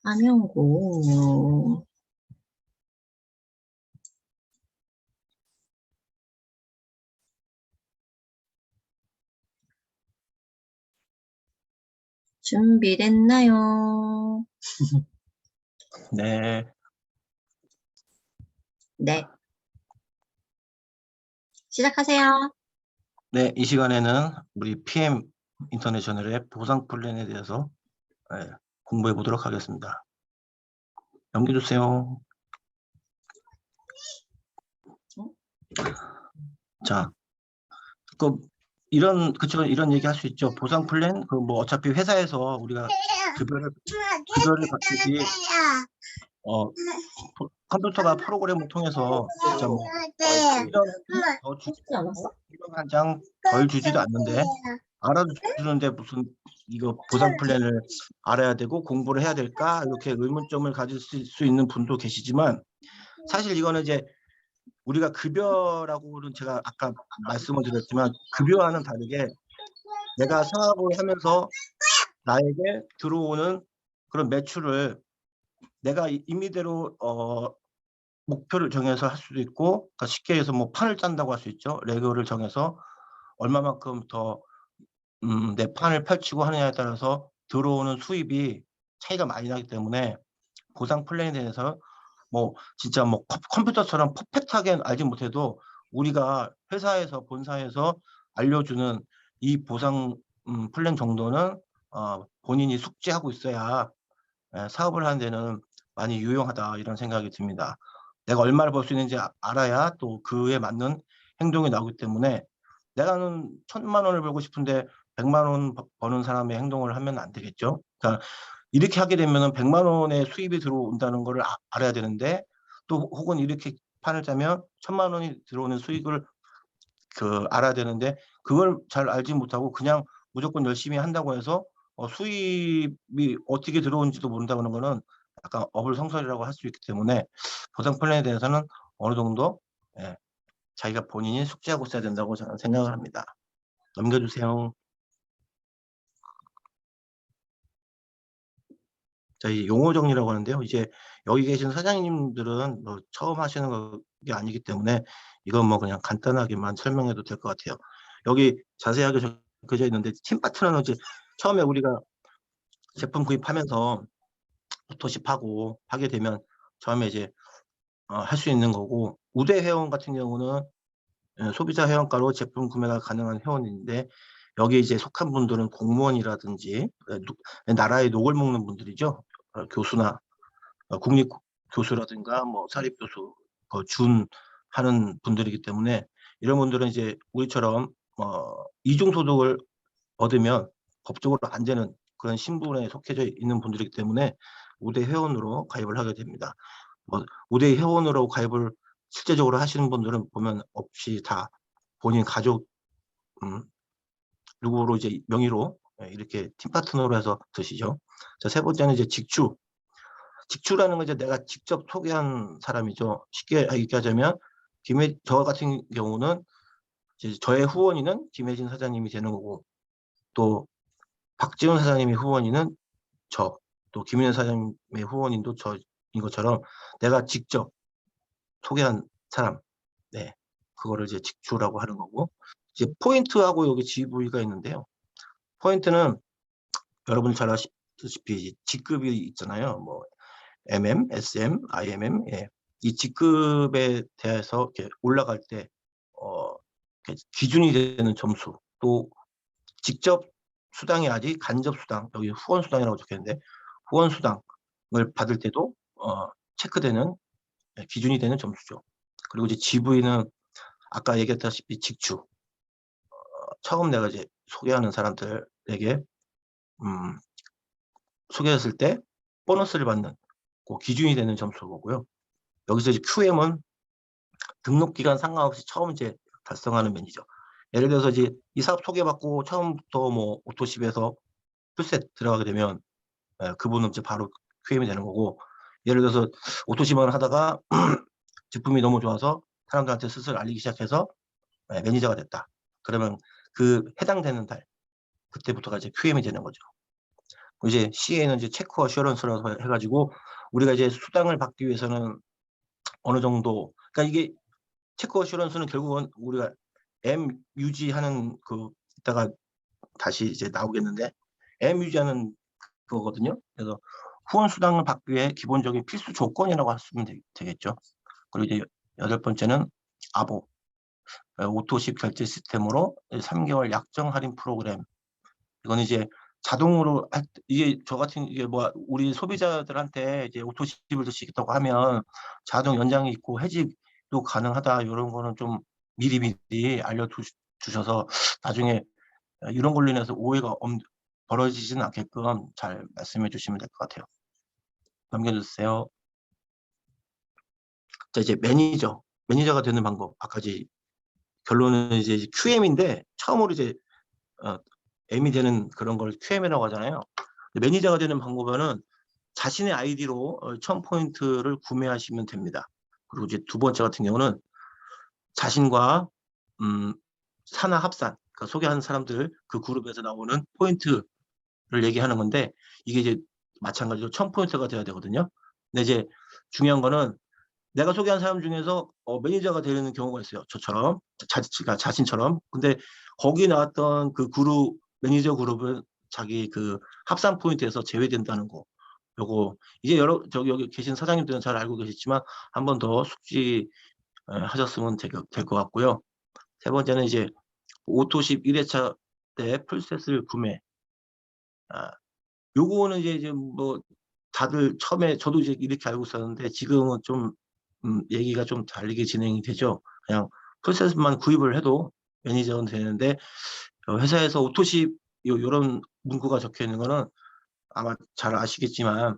화면고 준비됐나요? 네. 네. 시작하세요. 네, 이 시간에는 우리 PM 인터내셔널의 보상 플랜에 대해서 공부해 보도록 하겠습니다. 넘겨주세요. 자, 이런 얘기 할 수 있죠. 보상 플랜, 뭐 어차피 회사에서 우리가 급여를 받듯이, 컴퓨터가 프로그램을 통해서 진짜 뭐 1원 더 주지도 않고 1원 한 장 덜 주지도 않는데 알아주는데 무슨 이거 보상 플랜을 알아야 되고 공부를 해야 될까 이렇게 의문점을 가질 수 있는 분도 계시지만, 사실 이거는 이제 우리가 급여라고는 제가 아까 말씀을 드렸지만 급여와는 다르게 내가 사업을 하면서 나에게 들어오는 그런 매출을 내가 임의대로 목표를 정해서 할 수도 있고, 그러니까 쉽게 해서 뭐 판을 짠다고 할 수 있죠. 레고를 정해서 얼마만큼 더 내 판을 펼치고 하느냐에 따라서 들어오는 수입이 차이가 많이 나기 때문에 보상 플랜에 대해서 뭐 진짜 뭐 컴퓨터처럼 퍼펙트하게 알지 못해도 우리가 회사에서 본사에서 알려주는 이 보상 플랜 정도는 본인이 숙지하고 있어야 사업을 하는 데는 많이 유용하다, 이런 생각이 듭니다. 내가 얼마를 벌 수 있는지 알아야 또 그에 맞는 행동이 나오기 때문에 내가는 1,000만 원을 벌고 싶은데 100만 원 버는 사람의 행동을 하면 안 되겠죠. 그러니까 이렇게 하게 되면은 100만 원의 수입이 들어온다는 거를 알아야 되는데, 또 혹은 이렇게 판을 짜면 1,000만 원이 들어오는 수익을 알아야 되는데, 그걸 잘 알지 못하고 그냥 무조건 열심히 한다고 해서 수입이 어떻게 들어오는지도 모른다는 거는 약간 어불성설이라고 할 수 있기 때문에 보상 플랜에 대해서는 어느 정도 자기가 본인이 숙지하고 있어야 된다고 저는 생각을 합니다. 넘겨주세요. 자, 이 용어 정리라고 하는데요. 이제 여기 계신 사장님들은 뭐 처음 하시는 게 아니기 때문에 이건 뭐 그냥 간단하게만 설명해도 될 것 같아요. 여기 자세하게 적혀져 있는데, 팀 파트너는 이제 처음에 우리가 제품 구입하면서 포토십하고 하게 되면 처음에 이제 할 수 있는 거고, 우대 회원 같은 경우는 소비자 회원가로 제품 구매가 가능한 회원인데, 여기 이제 속한 분들은 공무원이라든지 나라의 녹을 먹는 분들이죠. 교수나 국립 교수라든가 뭐 사립 교수 하는 분들이기 때문에, 이런 분들은 이제 우리처럼 이중 소득을 얻으면 법적으로 안 되는 그런 신분에 속해져 있는 분들이기 때문에 우대 회원으로 가입을 하게 됩니다. 뭐 우대 회원으로 가입을 실제적으로 하시는 분들은 보면 없이 다 본인 가족 누구로 이제 명의로 이렇게 팀 파트너로 해서 드시죠. 자, 세 번째는 이제 직추라는 건 이제 내가 직접 소개한 사람이죠. 쉽게 얘기하자면 저 같은 경우는 이제 저의 후원인은 김혜진 사장님이 되는 거고, 또 박지훈 사장님이 후원인은 또 김윤혜 사장님의 후원인도 저인 것처럼 내가 직접 소개한 사람, 그거를 이제 직추라고 하는 거고, 이제 포인트하고 여기 GV가 있는데요. 포인트는 여러분 잘 아시다시피 직급이 있잖아요. 뭐 MM, SM, IMM, 이 직급에 대해서 이렇게 올라갈 때 이렇게 기준이 되는 점수, 또 직접 수당이 아니지 간접 수당, 여기 후원 수당이라고 적혀있는데 후원 수당을 받을 때도 체크되는 기준이 되는 점수죠. 그리고 이제 GV는 아까 얘기했다시피 직추, 처음 내가 이제 소개하는 사람들에게 소개했을 때 보너스를 받는 그 기준이 되는 점수고요. 여기서 이제 QM은 등록 기간 상관없이 처음 이제 달성하는 면이죠. 예를 들어서 이제 이 사업 소개받고 처음부터 뭐 오토십에서 풀셋 들어가게 되면 그분은 이제 바로 QM이 되는 거고, 예를 들어서 오토십만 하다가 제품이 너무 좋아서 사람들한테 슬슬 알리기 시작해서 매니저가 됐다. 그러면 그 해당되는 달, 그때부터가 이제 QM이 되는 거죠. 이제 C에는 이제 체크 어슈런스라고 해가지고 우리가 이제 수당을 받기 위해서는 어느 정도, 그러니까 이게 체크 어슈런스는 결국은 우리가 M 유지하는 그 이따가 다시 이제 나오겠는데 M 유지하는 그거거든요. 그래서 후원 수당을 받기 위해 기본적인 필수 조건이라고 하시면 되겠죠. 그리고 이제 여덟 번째는 아보, 오토십 결제 시스템으로 3개월 약정 할인 프로그램. 이건 이제 자동으로 이게 저 같은 이게 뭐 우리 소비자들한테 이제 오토십을 드시겠다고 하면 자동 연장이 있고 해지도 가능하다, 이런 거는 좀 미리미리 알려주셔서 나중에 이런 걸로 인해서 오해가 벌어지지는 않게끔 잘 말씀해 주시면 될 것 같아요. 넘겨주세요. 자, 이제 매니저가 되는 방법. 아까 이제 결론은 이제 QM인데 처음으로 이제 M이 되는 그런 걸 QM이라고 하잖아요. 매니저가 되는 방법은 자신의 아이디로 1000포인트를 구매하시면 됩니다. 그리고 이제 두 번째 같은 경우는 자신과 산하 합산, 그러니까 소개하는 사람들 그 그룹에서 나오는 포인트를 얘기하는 건데, 이게 이제 마찬가지로 1000포인트가 돼야 되거든요. 근데 이제 중요한 거는 내가 소개한 사람 중에서 매니저가 되는 경우가 있어요. 저처럼, 자신처럼. 근데 거기 나왔던 그 그룹, 매니저 그룹은 자기 그 합산 포인트에서 제외된다는 거. 요거 이제 여기 계신 사장님들은 잘 알고 계시지만 한 번 더 숙지 하셨으면 될 것 같고요. 세 번째는 이제 오토십 1회차 때 풀셋을 구매. 요거는 이제 뭐 다들 처음에 저도 이제 이렇게 알고 있었는데 지금은 좀 얘기가 좀 다르게 진행이 되죠. 그냥 풀셋만 구입을 해도 매니저는 되는데 회사에서 오토십 요런 문구가 적혀 있는 거는 아마 잘 아시겠지만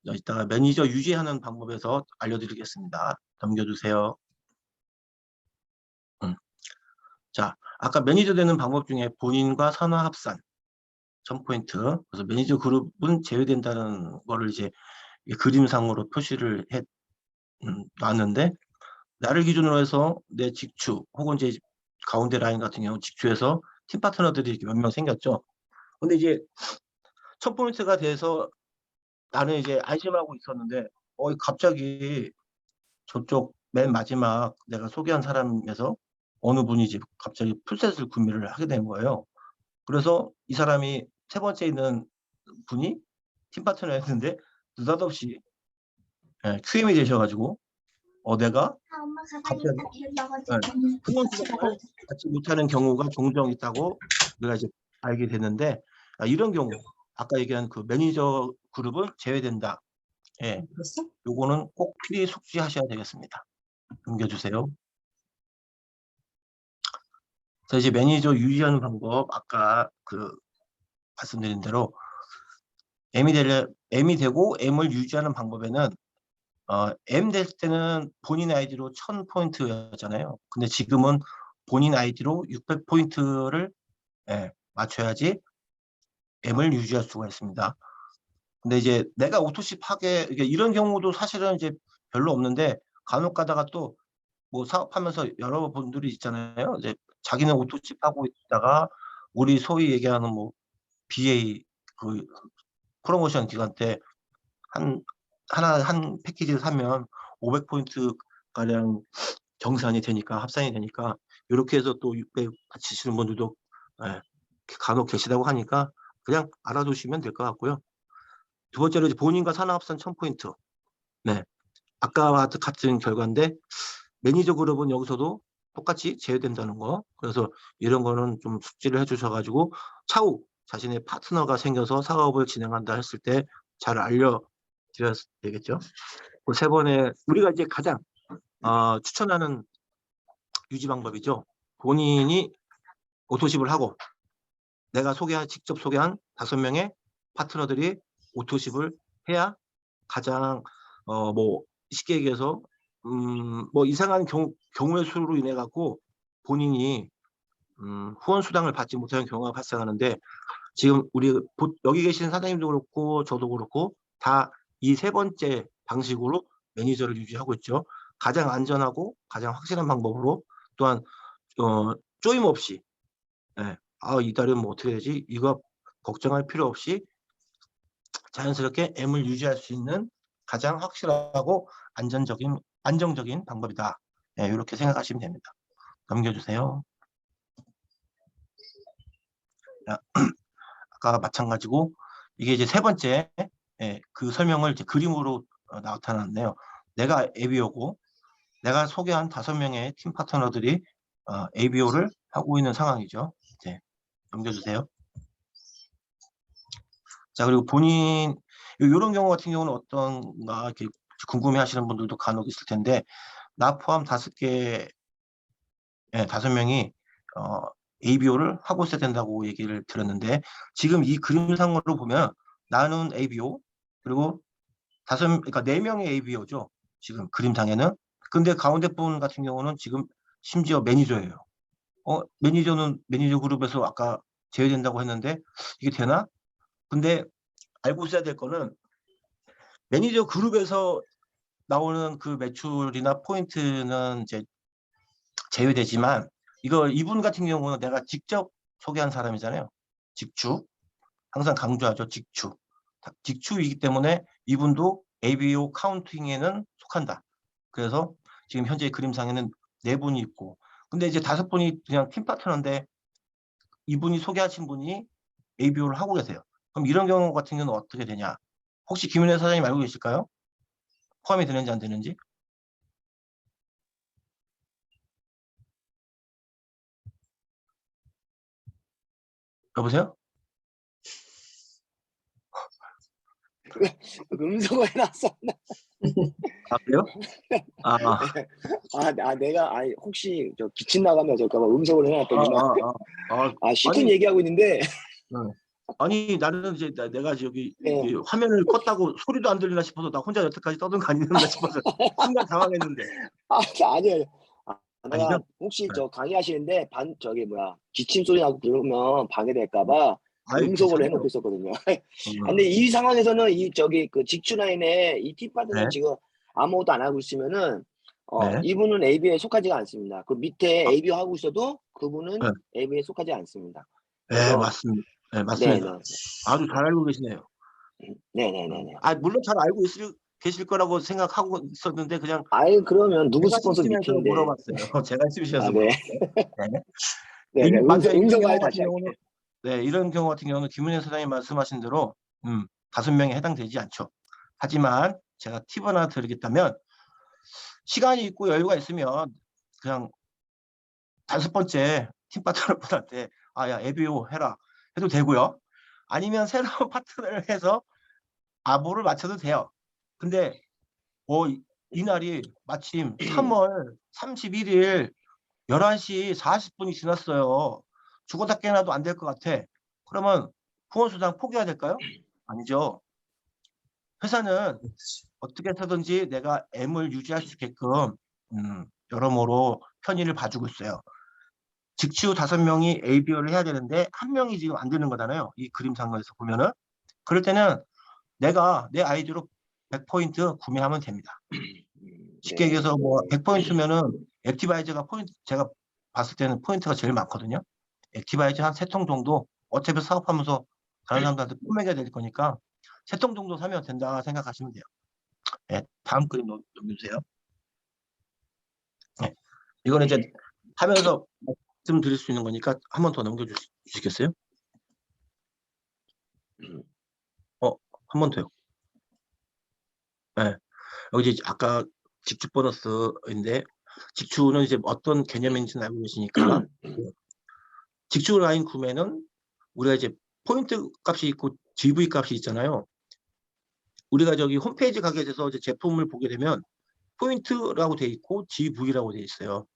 이따가 매니저 유지하는 방법에서 알려드리겠습니다. 넘겨주세요. 자, 아까 매니저 되는 방법 중에 본인과 산하 합산 1000포인트. 그래서 매니저 그룹은 제외된다는 거를 이제 그림상으로 표시를 해 놨는데, 나를 기준으로 해서 내 직추 혹은 이제 가운데 라인 같은 경우 직추에서 팀 파트너들이 이렇게 몇 명 생겼죠. 근데 이제 1000포인트가 돼서 나는 이제 안심하고 있었는데 갑자기 저쪽 맨 마지막 내가 소개한 사람에서 어느 분이 이제 갑자기 풀셋을 구매를 하게 된 거예요. 그래서 이 사람이 세 번째 있는 분이 팀 파트너였는데 느닷없이 QM이 되셔가지고 내가 갑자기 후원 수당을 받지 못하는 경우가 종종 있다고 내가 이제 알게 됐는데, 이런 경우 아까 얘기한 그 매니저 그룹은 제외된다. 예, 요거는 꼭 필히 숙지하셔야 되겠습니다. 넘겨주세요. 자, 이제 매니저 유지하는 방법, 아까 그 말씀드린 대로 M이 되고 M을 유지하는 방법에는 M 됐을 때는 본인 아이디로 1000포인트였잖아요. 근데 지금은 본인 아이디로 600포인트를 맞춰야지 M을 유지할 수가 있습니다. 근데 이제 내가 오토십 하게, 이런 경우도 사실은 이제 별로 없는데 간혹 가다가 또 뭐 사업하면서 여러분들이 있잖아요. 이제 자기는 오토십 하고 있다가 우리 소위 얘기하는 뭐 BA 그 프로모션 기간 때 한 패키지를 사면 500포인트 가량 정산이 되니까, 합산이 되니까 요렇게 해서 또 600 받치시는 분들도 간혹 계시다고 하니까 그냥 알아두시면 될 것 같고요. 두 번째로 이제 본인과 산하 합산 1000포인트. 네. 아까와 같은 결과인데 매니저 그룹은 여기서도 똑같이 제외된다는 거. 그래서 이런 거는 좀 숙지를 해주셔가지고 차후 자신의 파트너가 생겨서 사업을 진행한다 했을 때 잘 알려드려야 되겠죠. 그 세 번에 우리가 이제 가장 추천하는 유지 방법이죠. 본인이 오토십을 하고 내가 직접 소개한 5명의 파트너들이 오토십을 해야 가장 뭐 쉽게 얘기해서 뭐 이상한 경우의 수로 인해 갖고 본인이 후원 수당을 받지 못하는 경우가 발생하는데, 지금 우리 여기 계신 사장님도 그렇고 저도 그렇고 다 이 세 번째 방식으로 매니저를 유지하고 있죠. 가장 안전하고 가장 확실한 방법으로, 또한 쪼임 없이 이달은 뭐 어떻게 되지 이거 걱정할 필요 없이 자연스럽게 M을 유지할 수 있는 가장 확실하고 안정적인 방법이다. 네, 이렇게 생각하시면 됩니다. 넘겨주세요. 자, 아까 마찬가지고 이게 이제 세 번째 그 설명을 이제 그림으로 나타났네요. 내가 ABO고 내가 소개한 5명의 팀 파트너들이 ABO를 하고 있는 상황이죠. 이제 넘겨주세요. 자, 그리고 본인 이런 경우 같은 경우는 어떤가 이렇게 궁금해하시는 분들도 간혹 있을 텐데 나 포함 5명이 ABO를 하고 있어야 된다고 얘기를 들었는데 지금 이 그림상으로 보면 나는 ABO 그리고 그러니까 4명의 ABO죠. 지금 그림상에는. 근데 가운데 분 같은 경우는 지금 심지어 매니저예요. 매니저는 매니저 그룹에서 아까 제외된다고 했는데 이게 되나? 근데 알고 있어야 될 거는 매니저 그룹에서 나오는 그 매출이나 포인트는 이제 제외되지만 이분 같은 경우는 내가 직접 소개한 사람이잖아요. 직주. 항상 강조하죠. 직주. 직주이기 때문에 이분도 ABO 카운팅에는 속한다. 그래서 지금 현재 그림상에는 4분이 있고 근데 이제 5분이 그냥 팀 파트너인데 이분이 소개하신 분이 ABO를 하고 계세요. 그럼 이런 경우 같은 경우는 어떻게 되냐? 혹시 김윤혜 사장님 알고 계실까요? 포함이 되는지 안 되는지? 여보세요? 음성을 해놨어. 아, 그래요? 내가 혹시 저 기침 나가면 어쩔까봐 음성을 해놨더니만 실컷 아니, 얘기하고 있는데 아니 나는 이제 내가 저기 네. 화면을 껐다고 소리도 안 들리나 싶어서 나 혼자 여태까지 떠든 거 아니었나 싶어서 순간 당황했는데. 아니에요. 내가 아니죠? 혹시 네. 저 강의하시는데 기침 소리 나고 그러면 방해될까봐 음성으로 괜찮아요. 해놓고 있었거든요. 근데 이 상황에서는 그 직주 라인에 이 팀파트너 네. 지금 아무것도 안 하고 있으면은 네. 이분은 AB에 속하지가 않습니다. 그 밑에 AB 하고 있어도 그분은 네. AB에 속하지 않습니다. 네, 맞습니다. 네, 맞습니다. 네네. 아주 잘 알고 계시네요. 네네네네. 물론 잘 알고 계실 거라고 생각하고 있었는데 그냥 그러면 누구 제가 스폰서 심심해서 미팅인데. 물어봤어요. 제가 심심해서 네. 물어봤어요. 네. 네네. 맞아요. 이런 음성 경우 말 같은 다시 할게요. 경우는 이런 경우 같은 경우는 김은혜 사장님 말씀하신 대로 5명에 해당되지 않죠. 하지만 제가 팁 하나 드리겠다면 시간이 있고 여유가 있으면 그냥 5번째 팀 파트너분한테 야 ABO 해라 해도 되고요. 아니면 새로운 파트너를 해서 아보를 맞춰도 돼요. 근데 이날이 마침 3월 31일 11시 40분이 지났어요. 죽었다 깨어나도 안 될 것 같아. 그러면 후원수당 포기해야 될까요? 아니죠. 회사는 어떻게 해서든지 내가 M을 유지할 수 있게끔 여러모로 편의를 봐주고 있어요. 직주 5명이 ABO를 해야 되는데 1명이 지금 안 되는 거잖아요. 이 그림상에서 보면은. 그럴 때는 내가 내 아이디로 100포인트 구매하면 됩니다. 쉽게 얘기해서 100포인트면은 액티바이저가 제가 봤을 때는 포인트가 제일 많거든요. 액티바이저 한 3통 정도 어차피 사업하면서 다른 사람들한테 뿜매겨야 될 거니까 3통 정도 사면 된다 생각하시면 돼요. 네, 다음 그림 넘겨주세요. 네, 이거는 이제 하면서 말씀드릴 수 있는 거니까 한 번 더 넘겨주시겠어요? 한 번 더요. 네, 여기 이제 아까 직주 보너스인데 직주는 이제 어떤 개념인지는 알고 계시니까 직주 라인 구매는 우리가 이제 포인트 값이 있고 GV 값이 있잖아요. 우리가 저기 홈페이지 가게 돼서 이제 제품을 보게 되면 포인트라고 돼 있고 GV라고 돼 있어요.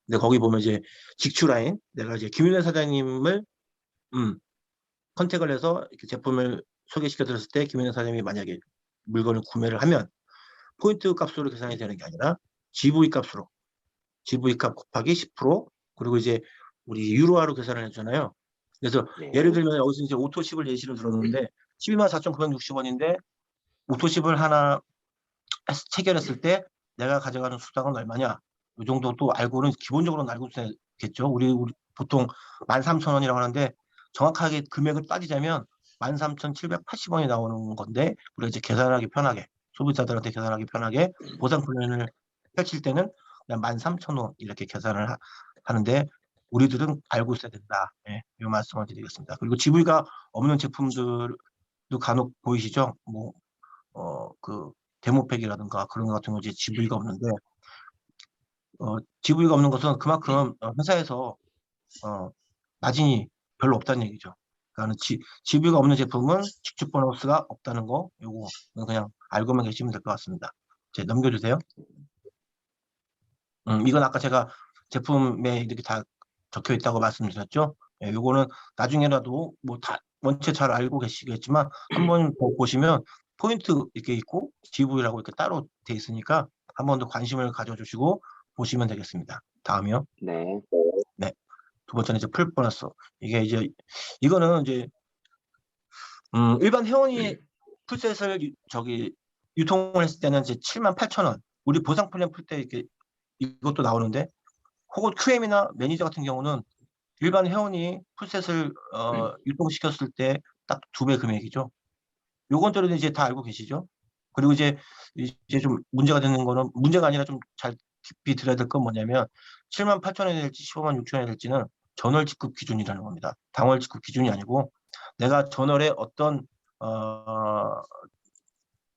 근데 거기 보면 이제 직주 라인, 내가 이제 김윤혜 사장님을 컨택을 해서 이렇게 제품을 소개시켜 드렸을 때 김윤혜 사장님이 만약에 물건을 구매를 하면 포인트 값으로 계산이 되는 게 아니라 GV 값으로 GV 값 곱하기 10% 그리고 이제 우리 유로화로 계산을 해주잖아요. 그래서 예를 들면 여기서 이제 오토십을 예시로 들었는데 124,960원인데 오토십을 하나 체결했을 때 내가 가져가는 수당은 얼마냐? 이 정도 또 알고는 기본적으로는 알고 있어야겠죠. 우리 보통 13,000원이라고 하는데 정확하게 금액을 따지자면 13,780원이 나오는 건데 우리가 이제 계산하기 편하게 소비자들한테 계산하기 편하게 보상 플랜을 펼칠 때는 그냥 13,000원 이렇게 계산을 하는데 우리들은 알고 있어야 된다. 예, 이 말씀을 드리겠습니다. 그리고 GV가 없는 제품들도 간혹 보이시죠? 뭐 그 데모팩이라든가 그런 것 같은 거 이제 GV가 없는데 GV가 없는 것은 그만큼 회사에서 마진이 별로 없다는 얘기죠. 그러니까 GV가 없는 제품은 직접 보너스가 없다는 거, 요거 그냥 알고만 계시면 될 것 같습니다. 이제 넘겨주세요. 이건 아까 제가 제품에 이렇게 다 적혀 있다고 말씀드렸죠. 예, 요거는 나중에라도 뭐 다 원체 잘 알고 계시겠지만 한번 보시면 포인트 이렇게 있고 GV라고 이렇게 따로 돼 있으니까 한 번 더 관심을 가져주시고 보시면 되겠습니다. 다음이요. 네. 네. 두 번째는 이제 풀 보너스. 이게 이제 이거는 이제 일반 회원이 풀셋을 유통을 했을 때는 이제 78,000원. 우리 보상 플랜 풀 때 이렇게 이것도 나오는데 혹은 QM이나 매니저 같은 경우는 일반 회원이 풀셋을 유통시켰을 때 딱 2배 금액이죠. 요건들은 이제 다 알고 계시죠. 그리고 이제 좀 문제가 되는 거는 문제가 아니라 좀 잘 깊이 들어야 될 건 뭐냐면 78,000원이 될지 156,000원이 될지는 전월 지급 기준이라는 겁니다. 당월 지급 기준이 아니고 내가 전월에 어떤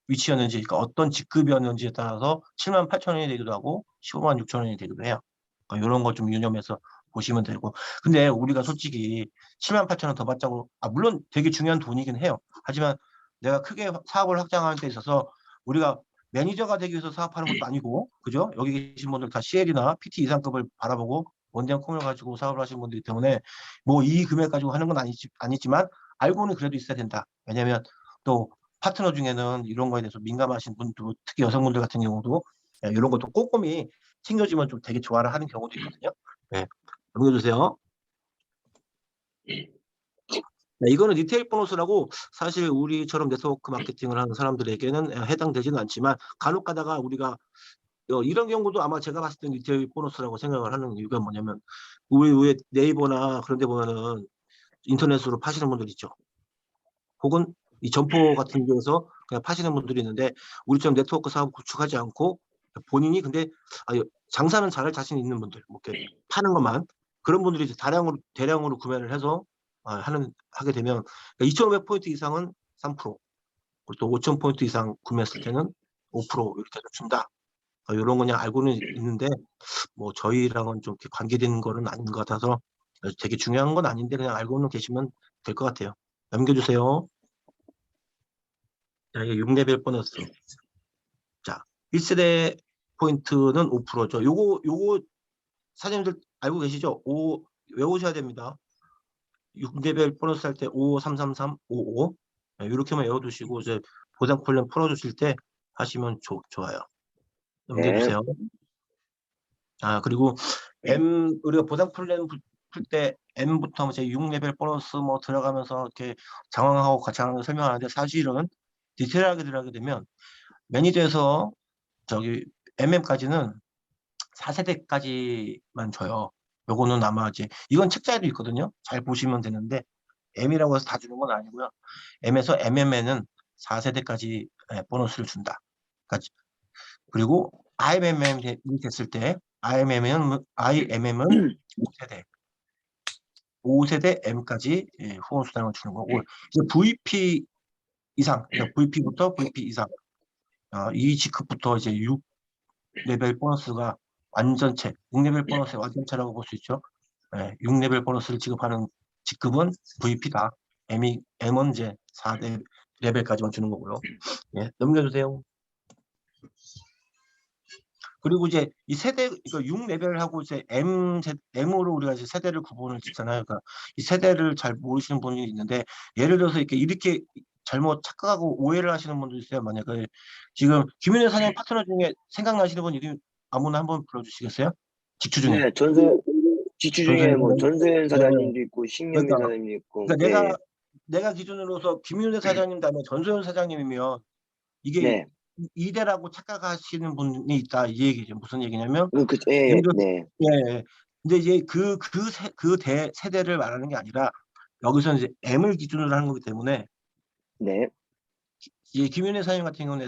위치였는지, 그러니까 어떤 직급이었는지에 따라서 78,000원이 되기도 하고 156,000원이 되기도 해요. 그러니까 이런 거 좀 유념해서 보시면 되고. 근데 우리가 솔직히 78,000원 더 받자고, 물론 되게 중요한 돈이긴 해요. 하지만 내가 크게 사업을 확장하는 데 있어서 우리가 매니저가 되기 위해서 사업하는 것도 아니고, 그죠? 여기 계신 분들 다 CL이나 PT 이상급을 바라보고 원대한 콩을 가지고 사업을 하시는 분들이기 때문에 뭐 이 금액 가지고 하는 건 아니지만 알고는 그래도 있어야 된다. 왜냐면 또 파트너 중에는 이런 거에 대해서 민감하신 분도 특히 여성분들 같은 경우도 이런 것도 꼼꼼히 챙겨주면 좀 되게 좋아를 하는 경우도 있거든요. 네, 넘겨주세요. 네, 이거는 리테일 보너스라고 사실 우리처럼 네트워크 마케팅을 하는 사람들에게는 해당되지는 않지만 간혹 가다가 우리가 이런 경우도 아마 제가 봤을 때 리테일 보너스라고 생각을 하는 이유가 뭐냐면 우리 네이버나 그런 데 보면은 인터넷으로 파시는 분들 있죠. 혹은 이 점포 같은 데서 그냥 파시는 분들이 있는데 우리처럼 네트워크 사업 구축하지 않고 본인이 근데 장사는 잘할 자신 있는 분들, 뭐 이렇게 파는 것만 그런 분들이 이제 대량으로 구매를 해서 하게 되면 2,500포인트 이상은 3%, 그리고 또 5,000포인트 이상 구매했을 때는 5% 이렇게 준다. 이런 거 그냥 알고는 있는데 뭐 저희랑은 좀 이렇게 관계되는 거는 아닌 것 같아서 되게 중요한 건 아닌데 그냥 알고는 계시면 될 것 같아요. 남겨주세요. 자, 이게 6레벨 보너스. 자, 1세대 포인트는 5%죠. 요거 사장님들 알고 계시죠? 외우셔야 됩니다. 6레벨 보너스 할 때 553335 이렇게만 외워두시고 이제 보상 플랜 풀어주실 때 하시면 좋아요. 넘겨주세요. 그리고 우리가 보상 플랜 풀 때 M부터 이제 6레벨 보너스 뭐 들어가면서 이렇게 장황하고 거창하게 설명하는데 사실은 디테일하게 들어가게 되면 매니저에서 MM까지는 4세대까지만 줘요. 요거는 아마 이제 이건 책자에도 있거든요. 잘 보시면 되는데 M이라고 해서 다 주는 건 아니고요. M에서 MM에는 4세대까지 보너스를 준다. 그리고 IMM이 됐을 때 IMM은 5세대 M까지 후원 수당을 주는 거고 이제 VP 이상, 그러니까 VP부터 VP 이상 이 직급부터 이제 6레벨 보너스가 완전체, 6레벨 보너스의 완전체라고 볼 수 있죠. 6레벨 보너스를 지급하는 직급은 VP다. M은 이제 4레벨까지만 주는 거고요. 넘겨주세요. 그리고 이제 이 세대, 그러니까 6레벨하고 이제 M으로 우리가 이제 세대를 구분을 짓잖아요. 그러니까 이 세대를 잘 모르시는 분이 있는데 예를 들어서 이렇게 잘못 착각하고 오해를 하시는 분도 있어요. 만약에 지금 김윤혜 사장님 파트너 중에 생각나시는 분 이름 아무나 한번 불러주시겠어요? 직추 중에. 네, 지추 중에 뭐 전소연 사장님도 있고 신경민 사장님도 있고. 그러니까 내가 기준으로서 김윤혜 사장님 다음에 전소연 사장님이면 이게 2대라고 착각하시는 분이 있다 이 얘기죠. 무슨 얘기냐면 근데 이제 세대를 말하는 게 아니라 여기서 이제 M을 기준으로 하는 거기 때문에 네. 이 김윤혜 사장님 같은 경우는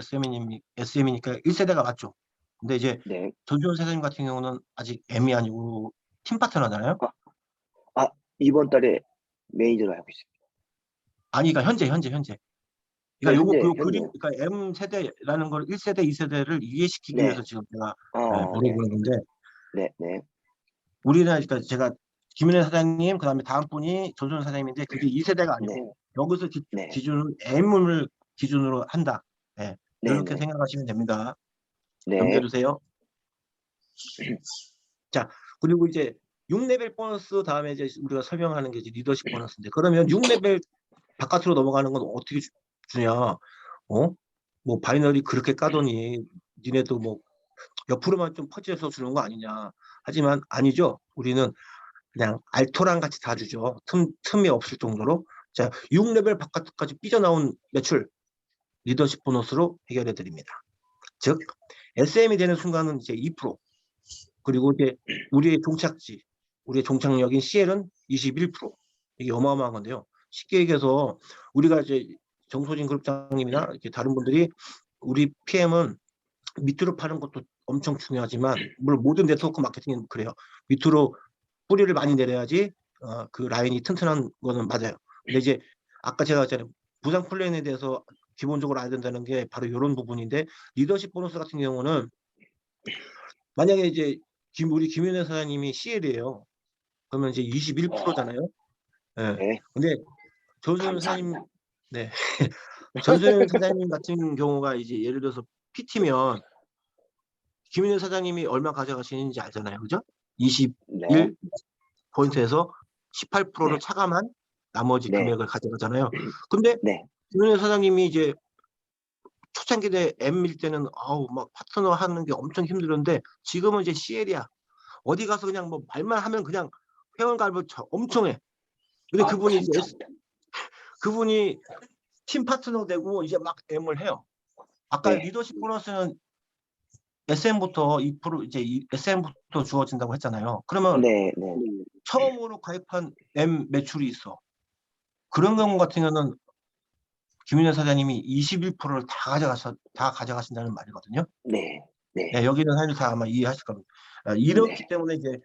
SM이니까 1세대가 맞죠. 근데 이제 네. 조지훈 사장님 같은 경우는 아직 M이 아니고 팀 파트너잖아요. 아, 이번 달에 매니저로 하고 있습니다. 아니, 그러니까 현재. 네, 그러니까 요거 현재, 그 현재. 그러니까 M 세대라는 걸 1세대, 2세대를 이해시키기 네. 위해서 지금 제가 네. 물어보는 건데 네, 네. 우리는 그러니까 제가 김윤혜 사장님 그다음에 다음 분이 조준 사장님인데 그게 2세대가 네. 아니고 여기서 네. 기준은 M을 기준으로 한다. 네. 네, 이렇게 네. 생각하시면 됩니다. 네. 넘겨주세요. 자, 그리고 이제 6레벨 보너스 다음에 이제 우리가 설명하는 게 이제 리더십 보너스인데 그러면 6레벨 바깥으로 넘어가는 건 어떻게 주냐? 뭐 바이너리 그렇게 까더니 니네도 뭐 옆으로만 좀 퍼지해서 주는 거 아니냐? 하지만 아니죠. 우리는 그냥 알토랑 같이 다 주죠. 틈이 없을 정도로. 자, 6레벨 바깥까지 삐져나온 매출 리더십 보너스로 해결해 드립니다. 즉 SM이 되는 순간은 이제 2%, 그리고 이제 우리의 종착지, 우리의 종착역인 CL은 21%. 이게 어마어마한 건데요. 쉽게 얘기해서 우리가 이제 정소진 그룹장님이나 이렇게 다른 분들이 우리 PM은 밑으로 파는 것도 엄청 중요하지만 물론 모든 네트워크 마케팅은 그래요. 밑으로 뿌리를 많이 내려야지 그 라인이 튼튼한 거는 맞아요. 근데 이제 아까 제가 했잖아요. 부상 플랜에 대해서 기본적으로 알아야 된다는 게 바로 이런 부분인데 리더십 보너스 같은 경우는 만약에 이제 우리 김윤혜 사장님이 CL이에요. 그러면 이제 21%잖아요. 예. 네. 근데 조수현 사장님, 감사합니다. 네. 조수현 사장님 같은 경우가 이제 예를 들어서 PT면 김윤혜 사장님이 얼마 가져가시는지 알잖아요. 그죠? 네. 21포인트에서 18%를 네. 차감한 나머지 네. 금액을 가져가잖아요. 근데 네. 김윤혜 사장님이 이제 초창기 때 M일 때는 아우 막 파트너 하는 게 엄청 힘들었는데 지금은 이제 CL이야. 어디 가서 그냥 뭐 말만 하면 그냥 회원가입을 엄청 해. 근데 아, 감사합니다. 그분이 팀 파트너 되고 이제 막 M을 해요. 아까 네. 리더십 보너스는 SM부터 2% 이제 SM부터 주어진다고 했잖아요. 그러면 네. 네. 처음으로 가입한 M 매출이 있어. 그런 경우 같은 경우는 김윤현 사장님이 21%를 다 가져가신다는 말이거든요. 네. 네. 네, 여기는 사실 다 아마 이해하실 겁니다. 이렇기 네. 때문에 이제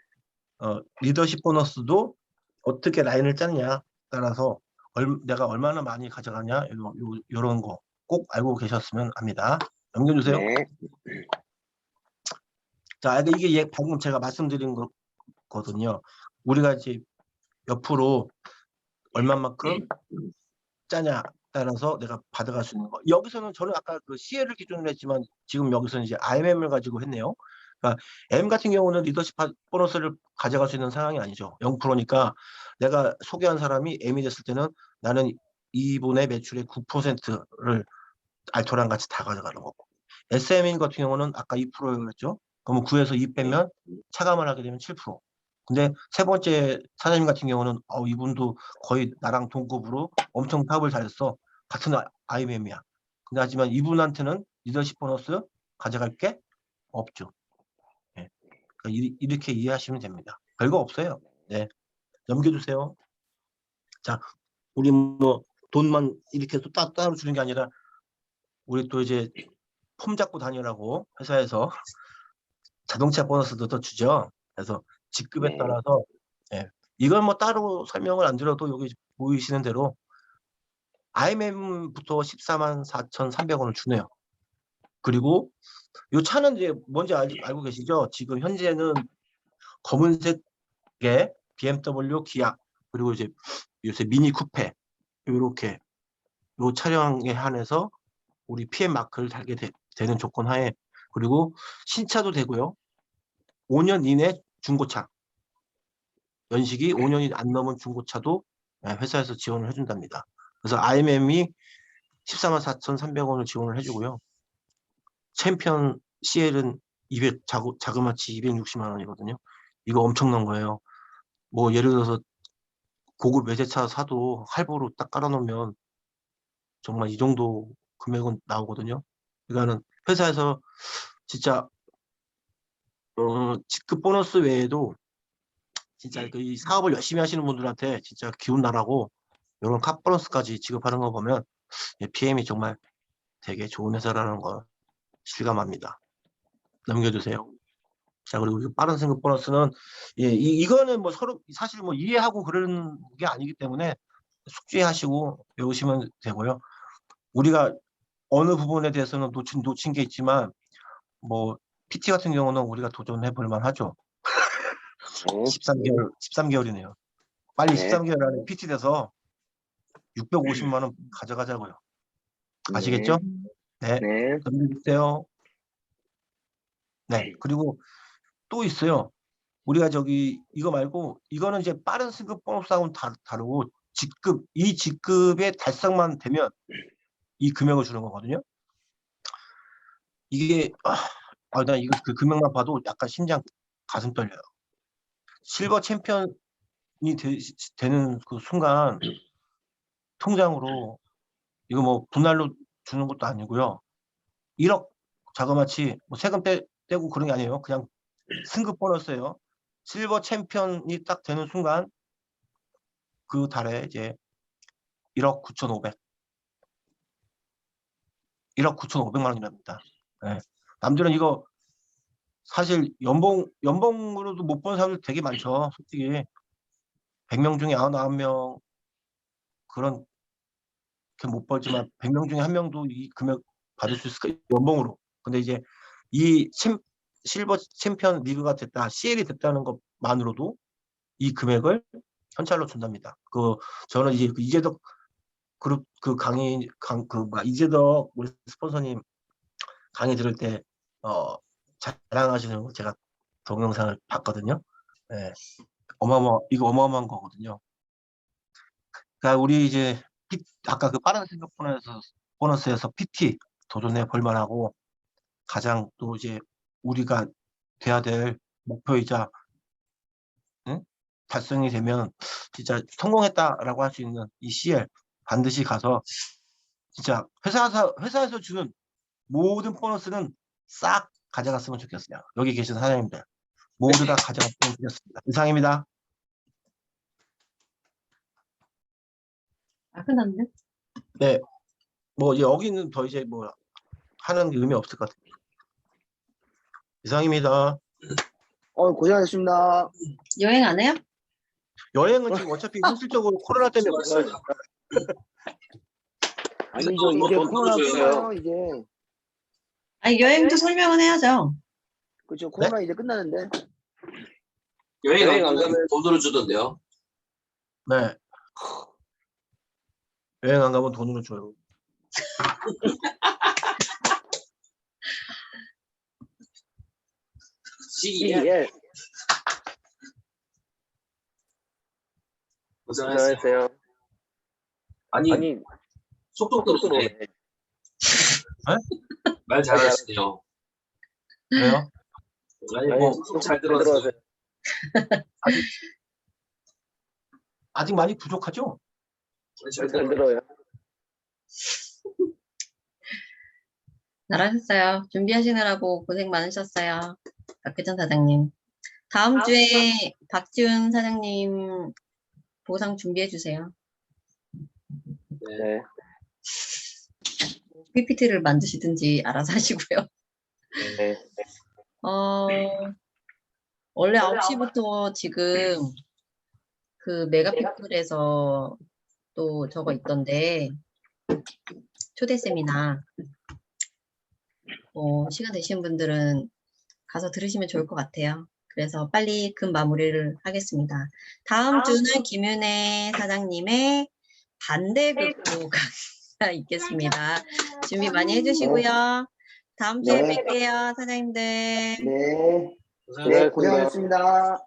리더십 보너스도 어떻게 라인을 짜느냐 따라서 내가 얼마나 많이 가져가냐 이런 거 꼭 알고 계셨으면 합니다. 넘겨주세요. 네. 자, 이게 방금 제가 말씀드린 거거든요. 우리가 이제 옆으로 얼마만큼 짜냐 따라서 내가 받아갈 수 있는 거. 여기서는 저는 아까 그 CL을 기준으로 했지만 지금 여기서는 이제 IMM을 가지고 했네요. 그러니까 M 같은 경우는 리더십 보너스를 가져갈 수 있는 상황이 아니죠. 0%니까 내가 소개한 사람이 M이 됐을 때는 나는 이분의 매출의 9%를 알토랑 같이 다 가져가는 거고. SM인 같은 경우는 아까 2%였죠. 그러면 9에서 2 네. 빼면 차감을 하게 되면 7%. 근데 세 번째 사장님 같은 경우는 이분도 거의 나랑 동급으로 엄청 사업을 잘했어. 같은 IMM이야. 근데 하지만 이분한테는 리더십 보너스 가져갈 게 없죠. 네. 그러니까 이렇게 이해하시면 됩니다. 별거 없어요. 네. 넘겨주세요. 자, 우리 뭐 돈만 이렇게 또 따로 주는 게 아니라 우리 또 이제 폼 잡고 다니라고 회사에서 자동차 보너스도 더 주죠. 그래서 직급에 네. 따라서 예. 이건 뭐 따로 설명을 안 드려도 여기 보이시는 대로 IMM부터 144,300원을 주네요. 그리고 이 차는 이제 뭔지 알고 계시죠? 지금 현재는 검은색의 BMW, 기아 그리고 이제 요새 미니 쿠페 이렇게 이 차량에 한해서 우리 PM 마크를 달게 되는 조건 하에 그리고 신차도 되고요. 5년 이내 중고차 연식이 5년이 안 넘은 중고차도 회사에서 지원을 해준답니다. 그래서 IMM이 144,300원을 지원을 해주고요. 챔피언 CL은 자그마치 260만 원이거든요. 이거 엄청난 거예요. 뭐 예를 들어서 고급 외제차 사도 할부로 딱 깔아놓으면 정말 이 정도 금액은 나오거든요. 그러니까는 회사에서 진짜 직급 보너스 외에도 진짜 그 이 사업을 열심히 하시는 분들한테 진짜 기운 나라고 이런 카 보너스까지 지급하는 거 보면 PM이 정말 되게 좋은 회사라는 거 실감합니다. 넘겨주세요. 자, 그리고 이 빠른 승급 보너스는 이거는 뭐 서로 사실 뭐 이해하고 그러는 게 아니기 때문에 숙지하시고 외우시면 되고요. 우리가 어느 부분에 대해서는 놓친 게 있지만 뭐 PT 같은 경우는 우리가 도전해 볼 만하죠. 13개월이네요. 빨리 네. 13개월 안에 PT 돼서 650만 원 가져가자고요. 아시겠죠? 네. 네. 넘겨주세요. 네. 그리고 또 있어요. 우리가 이거 말고 이거는 이제 빠른 승급 보너스하고는 다르고 이 직급의 달성만 되면 이 금액을 주는 거거든요. 이게 나 이거 그 금액만 봐도 약간 심장 가슴 떨려요. 실버 챔피언이 되는 그 순간 통장으로 이거 뭐 분할로 주는 것도 아니고요. 1억 자그마치 뭐 세금 떼고 그런 게 아니에요. 그냥 승급 보너스예요. 실버 챔피언이 딱 되는 순간 그 달에 이제 1억 9,500. 1억 9,500만 원이랍니다. 네. 남들은 이거 사실 연봉으로도 못 본 사람들 되게 많죠. 솔직히 100명 중에 99명 그런 못 벌지만 100명 중에 1명도 이 금액 받을 수 있을까? 연봉으로. 근데 이제 이 실버 챔피언 리그가 됐다, CL이 됐다는 것만으로도 이 금액을 현찰로 준답니다. 저는 이제 이재덕 그룹 이재덕 우리 스폰서님 강의 들을 때 자랑하시는 거 제가 동영상을 봤거든요. 네. 이거 어마어마한 거거든요. 그러니까 우리 이제 아까 그 빠른 승급 보너스에서 PT 도전해 볼 만하고 가장 또 이제 우리가 돼야 될 목표이자 달성이 되면 진짜 성공했다라고 할 수 있는 이 CL 반드시 가서 진짜 회사에서 주는 모든 보너스는 싹 가져갔으면 좋겠어요. 여기 계신 사장님들 모두 다 가져갔으면 좋겠습니다. 이상입니다. 끝났네. 네, 뭐 여기는 더 이제 뭐 하는 의미 없을 것 같아요. 이상입니다. 고생하셨습니다. 여행 안 해요? 여행은 지금 어차피 현실적으로 코로나 때문에 못 가요. 아니죠. 이제 코로나 끝나요. 이제. 아니, 여행도 설명은 해야죠. 그렇죠. 코로나 이제 끝나는데. 여행 안 가면 돈으로 주던데요. 네. 여행 안 가면 돈으로 줘요. CEL. 고생하셨어요. 아니 속도 떨어지네. 말 잘하시네요. 왜요? 아니 잘 들었어요. 아직 많이 부족하죠? 잘 들어요. 잘하셨어요. 준비하시느라고 고생 많으셨어요. 박혜전 사장님. 다음 주에 박지훈 사장님 보상 준비해 주세요. 네. PPT를 만드시든지 알아서 하시고요. 네. 원래 9시부터 지금 그 메가피플에서 또 저거 있던데 초대 세미나 시간 되신 분들은 가서 들으시면 좋을 것 같아요. 그래서 빨리 금 마무리를 하겠습니다. 다음 주는 김윤혜 사장님의 반대극도 강의가 있겠습니다. 준비 많이 해주시고요. 다음 주에 뵐게요, 사장님들. 네. 네, 고생하셨습니다.